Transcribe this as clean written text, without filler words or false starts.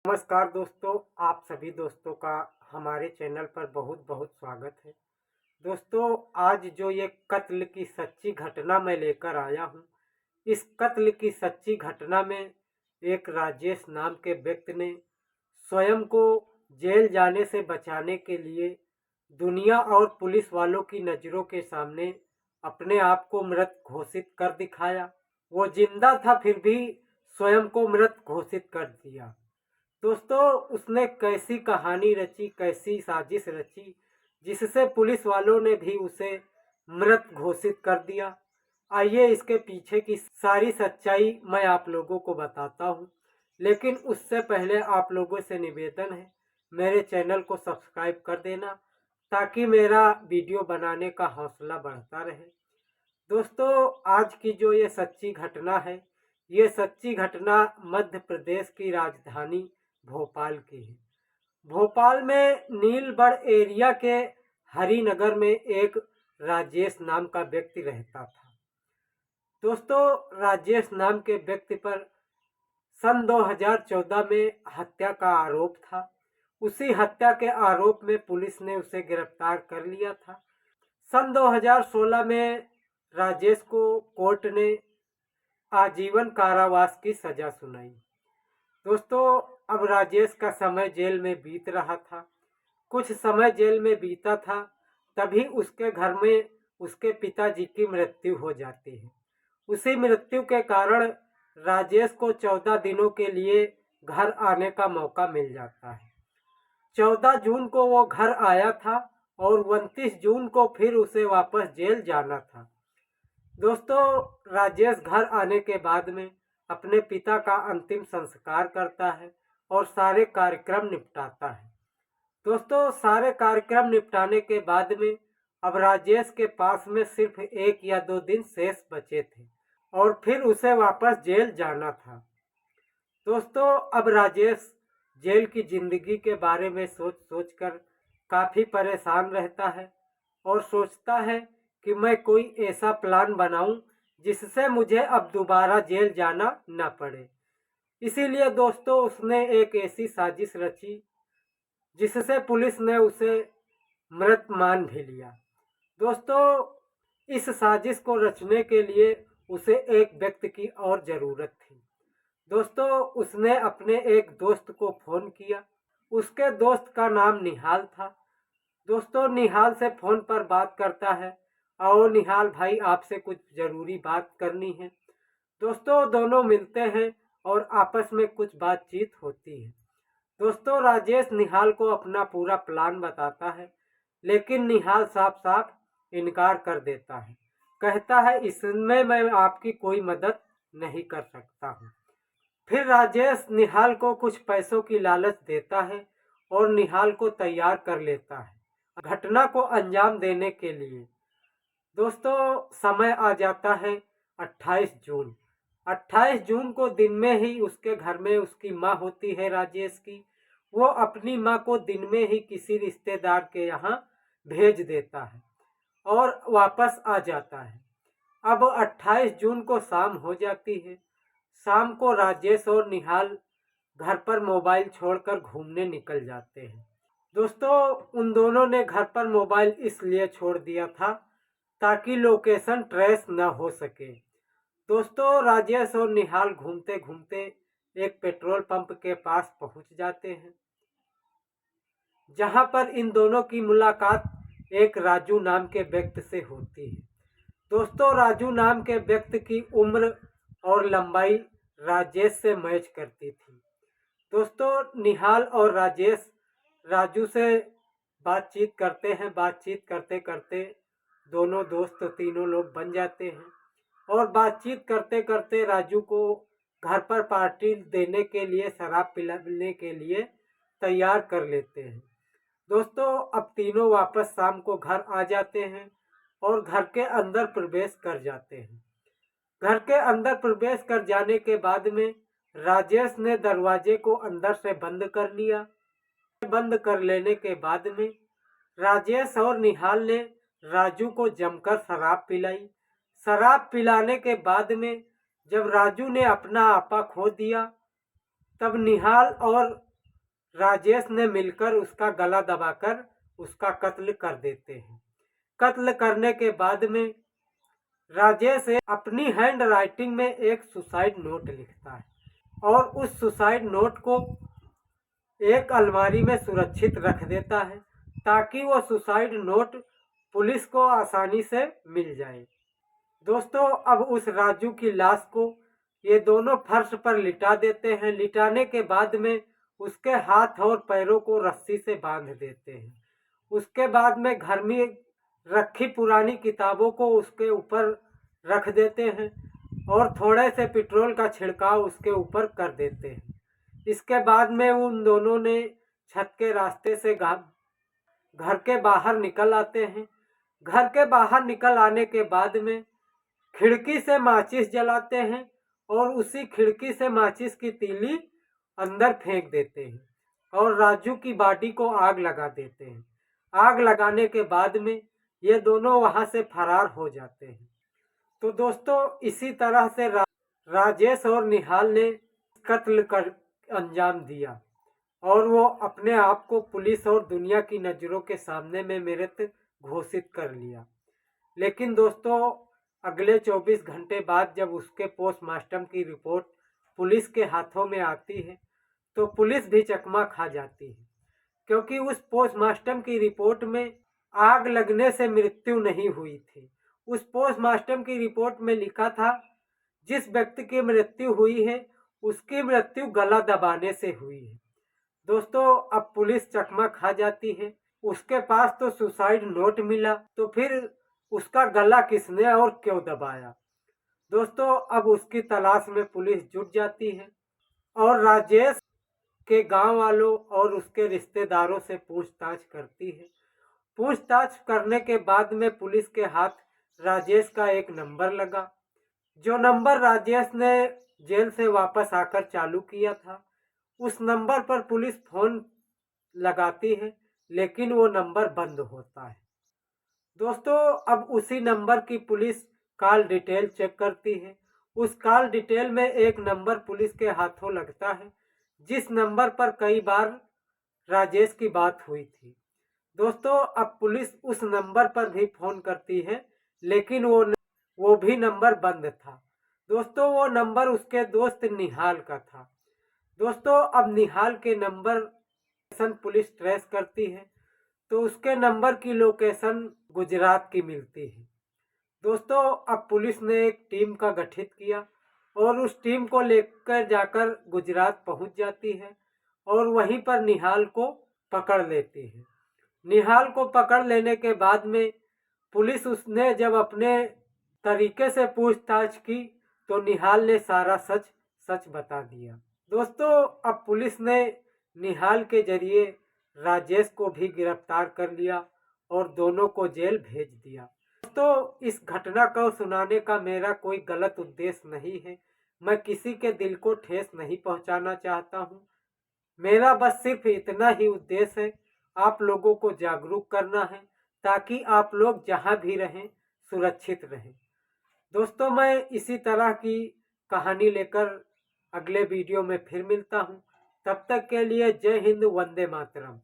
नमस्कार दोस्तों, आप सभी दोस्तों का हमारे चैनल पर बहुत बहुत स्वागत है। दोस्तों, आज जो ये कत्ल की सच्ची घटना मैं लेकर आया हूँ, इस कत्ल की सच्ची घटना में एक राजेश नाम के व्यक्ति ने स्वयं को जेल जाने से बचाने के लिए दुनिया और पुलिस वालों की नज़रों के सामने अपने आप को मृत घोषित कर दिखाया। वो जिंदा था फिर भी स्वयं को मृत घोषित कर दिया। दोस्तों, उसने कैसी कहानी रची, कैसी साजिश रची, जिससे पुलिस वालों ने भी उसे मृत घोषित कर दिया। आइए इसके पीछे की सारी सच्चाई मैं आप लोगों को बताता हूँ, लेकिन उससे पहले आप लोगों से निवेदन है मेरे चैनल को सब्सक्राइब कर देना, ताकि मेरा वीडियो बनाने का हौसला बढ़ता रहे। दोस्तों, आज की जो ये सच्ची घटना है, ये सच्ची घटना मध्य प्रदेश की राजधानी भोपाल की है। भोपाल में नीलबढ़ एरिया के हरिनगर में एक राजेश नाम का व्यक्ति रहता था। दोस्तों, राजेश नाम के व्यक्ति पर सन 2014 में हत्या का आरोप था। उसी हत्या के आरोप में पुलिस ने उसे गिरफ्तार कर लिया था। सन 2016 में राजेश को कोर्ट ने आजीवन कारावास की सजा सुनाई। दोस्तों, अब राजेश का समय जेल में बीत रहा था। कुछ समय जेल में बीता था, तभी उसके घर में उसके पिताजी की मृत्यु हो जाती है। उसी मृत्यु के कारण राजेश को 14 दिनों के लिए घर आने का मौका मिल जाता है। 14 जून को वो घर आया था और 29 जून को फिर उसे वापस जेल जाना था। दोस्तों, राजेश घर आने के बाद में अपने पिता का अंतिम संस्कार करता है और सारे कार्यक्रम निपटाता है। दोस्तों, सारे कार्यक्रम निपटाने के बाद में अब राजेश के पास में सिर्फ 1 या 2 दिन शेष बचे थे और फिर उसे वापस जेल जाना था। दोस्तों, अब राजेश जेल की जिंदगी के बारे में सोच सोच कर काफ़ी परेशान रहता है और सोचता है कि मैं कोई ऐसा प्लान बनाऊं जिससे मुझे अब दोबारा जेल जाना न पड़े। इसीलिए दोस्तों, उसने एक ऐसी साजिश रची जिससे पुलिस ने उसे मृत मान भी लिया। दोस्तों, इस साजिश को रचने के लिए उसे एक व्यक्ति की और ज़रूरत थी। दोस्तों, उसने अपने एक दोस्त को फ़ोन किया। उसके दोस्त का नाम निहाल था। दोस्तों, निहाल से फ़ोन पर बात करता है, आओ निहाल भाई, आपसे कुछ ज़रूरी बात करनी है। दोस्तों, दोनों मिलते हैं और आपस में कुछ बातचीत होती है। दोस्तों, राजेश निहाल को अपना पूरा प्लान बताता है, लेकिन निहाल साफ साफ इनकार कर देता है। कहता है, इसमें मैं आपकी कोई मदद नहीं कर सकता हूँ। फिर राजेश निहाल को कुछ पैसों की लालच देता है और निहाल को तैयार कर लेता है घटना को अंजाम देने के लिए। दोस्तों, समय आ जाता है 28 जून। 28 जून को दिन में ही उसके घर में उसकी माँ होती है राजेश की। वो अपनी माँ को दिन में ही किसी रिश्तेदार के यहाँ भेज देता है और वापस आ जाता है। अब 28 जून को शाम हो जाती है। शाम को राजेश और निहाल घर पर मोबाइल छोड़कर घूमने निकल जाते हैं। दोस्तों, उन दोनों ने घर पर मोबाइल इसलिए छोड़ दिया था ताकि लोकेशन ट्रेस न हो सके। दोस्तों, राजेश और निहाल घूमते घूमते एक पेट्रोल पंप के पास पहुंच जाते हैं, जहां पर इन दोनों की मुलाकात एक राजू नाम के व्यक्ति से होती है। दोस्तों, राजू नाम के व्यक्ति की उम्र और लंबाई राजेश से मैच करती थी। दोस्तों, निहाल और राजेश राजू से बातचीत करते हैं। बातचीत करते करते दोनों दोस्त तीनों लोग बन जाते हैं और बातचीत करते करते राजू को घर पर पार्टी देने के लिए, शराब पिलाने के लिए तैयार कर लेते हैं। दोस्तों, अब तीनों वापस शाम को घर आ जाते हैं और घर के अंदर प्रवेश कर जाते हैं। घर के अंदर प्रवेश कर जाने के बाद में राजेश ने दरवाजे को अंदर से बंद कर लिया। बंद कर लेने के बाद में राजेश और निहाल ने राजू को जमकर शराब पिलाई। शराब पिलाने के बाद में जब राजू ने अपना आपा खो दिया, तब निहाल और राजेश ने मिलकर उसका गला दबाकर उसका कत्ल कर देते हैं। कत्ल करने के बाद में राजेश अपनी हैंड राइटिंग में एक सुसाइड नोट लिखता है और उस सुसाइड नोट को एक अलमारी में सुरक्षित रख देता है ताकि वो सुसाइड नोट पुलिस को आसानी से मिल जाए। दोस्तों, अब उस राजू की लाश को ये दोनों फर्श पर लिटा देते हैं। लिटाने के बाद में उसके हाथ और पैरों को रस्सी से बांध देते हैं। उसके बाद में घर में रखी पुरानी किताबों को उसके ऊपर रख देते हैं और थोड़े से पेट्रोल का छिड़काव उसके ऊपर कर देते हैं। इसके बाद में उन दोनों ने छत के रास्ते से घर के बाहर निकल आते हैं। घर के बाहर निकल आने के बाद में खिड़की से माचिस जलाते हैं और उसी खिड़की से माचिस की तीली अंदर फेंक देते हैं और राजू की बॉडी को आग लगा देते हैं। आग लगाने के बाद में ये दोनों वहां से फरार हो जाते हैं। तो दोस्तों, इसी तरह से राजेश और निहाल ने कत्ल कर अंजाम दिया और वो अपने आप को पुलिस और दुनिया की नज़रों के सामने में मृत घोषित कर लिया। लेकिन दोस्तों, अगले 24 घंटे बाद जब उसके पोस्टमार्टम की रिपोर्ट पुलिस के हाथों में आती है तो पुलिस भी चकमा खा जाती है, क्योंकि उस पोस्टमार्टम की रिपोर्ट में आग लगने से मृत्यु नहीं हुई थी। उस पोस्टमार्टम की रिपोर्ट में लिखा था जिस व्यक्ति की मृत्यु हुई है उसकी मृत्यु गला दबाने से हुई है। दोस्तों, अब पुलिस चकमा खा जाती है। उसके पास तो सुसाइड नोट मिला, तो फिर उसका गला किसने और क्यों दबाया? दोस्तों, अब उसकी तलाश में पुलिस जुट जाती है और राजेश के गांव वालों और उसके रिश्तेदारों से पूछताछ करती है। पूछताछ करने के बाद में पुलिस के हाथ राजेश का एक नंबर लगा, जो नंबर राजेश ने जेल से वापस आकर चालू किया था। उस नंबर पर पुलिस फोन लगाती है, लेकिन वो नंबर बंद होता है। दोस्तों, अब उसी नंबर की पुलिस कॉल डिटेल चेक करती है। उस कॉल डिटेल में एक नंबर पुलिस के हाथों लगता है जिस नंबर पर कई बार राजेश की बात हुई थी। दोस्तों, अब पुलिस उस नंबर पर भी फोन करती है, लेकिन वो भी नंबर बंद था। दोस्तों, वो नंबर उसके दोस्त निहाल का था। दोस्तों, अब निहाल के नंबर पुलिस ट्रेस करती है तो उसके नंबर की लोकेशन गुजरात की मिलती है। दोस्तों, अब पुलिस ने एक टीम का गठित किया और उस टीम को लेकर जाकर गुजरात पहुंच जाती है और वहीं पर निहाल को पकड़ लेती है। निहाल को पकड़ लेने के बाद में पुलिस उसने जब अपने तरीके से पूछताछ की तो निहाल ने सारा सच सच बता दिया। दोस्तों, अब पुलिस ने निहाल के जरिए राजेश को भी गिरफ्तार कर लिया और दोनों को जेल भेज दिया। दोस्तों, इस घटना को सुनाने का मेरा कोई गलत उद्देश्य नहीं है। मैं किसी के दिल को ठेस नहीं पहुंचाना चाहता हूं। मेरा बस सिर्फ इतना ही उद्देश्य है, आप लोगों को जागरूक करना है ताकि आप लोग जहां भी रहें सुरक्षित रहें। दोस्तों, मैं इसी तरह की कहानी लेकर अगले वीडियो में फिर मिलता हूं। तब तक के लिए जय हिंद, वंदे मातरम।